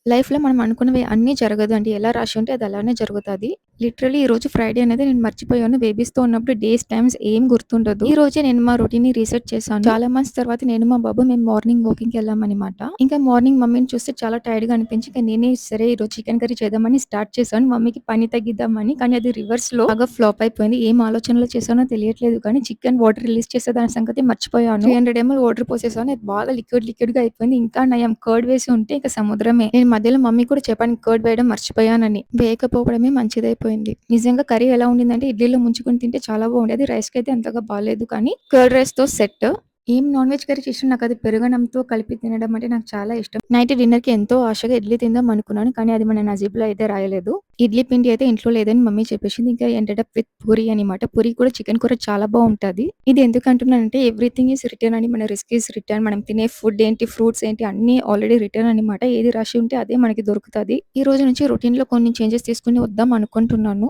లైఫ్‌లో మనం అనుకున్నవి అన్నీ జరగదు అండి. ఎలా రాసి ఉంటే అది అలానే జరుగుతది. లిటరల్లీ ఈరోజు ఫ్రైడే అనేది నేను మర్చిపోయాను. బేబీస్‌తో ఉన్నప్పుడు డేస్, టైమ్స్ ఏం గుర్తుండదు. ఈ రోజే నేను మా రొటీన్‌ని రీసెట్ చేశాను. చాలా మంత్స్ తర్వాత నేను మా బాబు మేము మార్నింగ్ వాకింగ్‌కెళ్ళామనమాట. ఇంకా మార్నింగ్ మమ్మీని చూస్తే చాలా టైర్డ్‌గా అనిపించి ఇక నేనే సరే ఈరోజు చికెన్ కర్రీ చేద్దామని స్టార్ట్ చేశాను. మమ్మీకి పని తగ్గిద్దామని. కానీ అది రివర్స్‌లో బాగా ఫ్లాప్ అయిపోయింది. ఏం ఆలోచనలో చేశానో తెలియట్లేదు కానీ చికెన్ వాటర్ రిలీజ్ చేసే దాని సంగతి మర్చిపోయాను. 300 ఎంఎల్ వాటర్ పోసేసాను. అది బాగా లిక్విడ్‌గా అయిపోయింది. ఇంకా నయం కర్డ్ వేసి ఉంటే ఇక సముద్రమే. నేను మధ్యలో మమ్మీకి కూడా చెప్పాను కర్డ్ వేయడం మర్చిపోయానని. వేయకపోవడమే మంచిదైపోయింది. నిజంగా కర్రీ ఎలా ఉండిందంటే ఇడ్లీలో ముంచుకొని తింటే చాలా బాగుండేది. రైస్‌కైతే అంతగా బాలేదు కానీ కర్డ్ రైస్‌తో సెట్. ఏం నాన్ వెజ్ కర్రీ చేసినా నాకది పెరుగన్నంతో కలిపి తినడం అంటే నాకు చాలా ఇష్టం. నైట్ డిన్నర్‌కి ఎంతో ఆశగా ఇడ్లీ తిందాం అనుకున్నాను. కానీ అది మన నసీబ్‌లో అయితే రాయలేదు. ఇడ్లీ పిండి అయితే ఇంట్లో లేదని మమ్మీ చెప్పేసింది. ఇంకా ఎండెడ్ అప్ విత్ పూరి అనమాట. పూరి కూడా చికెన్ కూర చాలా బావుంటది. ఇది ఎందుకంటున్నానంటే ఎవ్రీథింగ్ ఈస్ రిటర్న్ అని మన రిస్క్ ఈస్ రిటర్న్. మనం తినే ఫుడ్ ఏంటి, ఫ్రూట్స్ ఏంటి అన్నీ ఆల్రెడీ రిటర్న్ అనమాట. ఏది రాసి ఉంటే అదే మనకి దొరుకుతది. ఈ రోజు నుంచి రొటీన్‌లో కొన్ని చేంజెస్ తీసుకొని వద్దాం అనుకుంటున్నాను.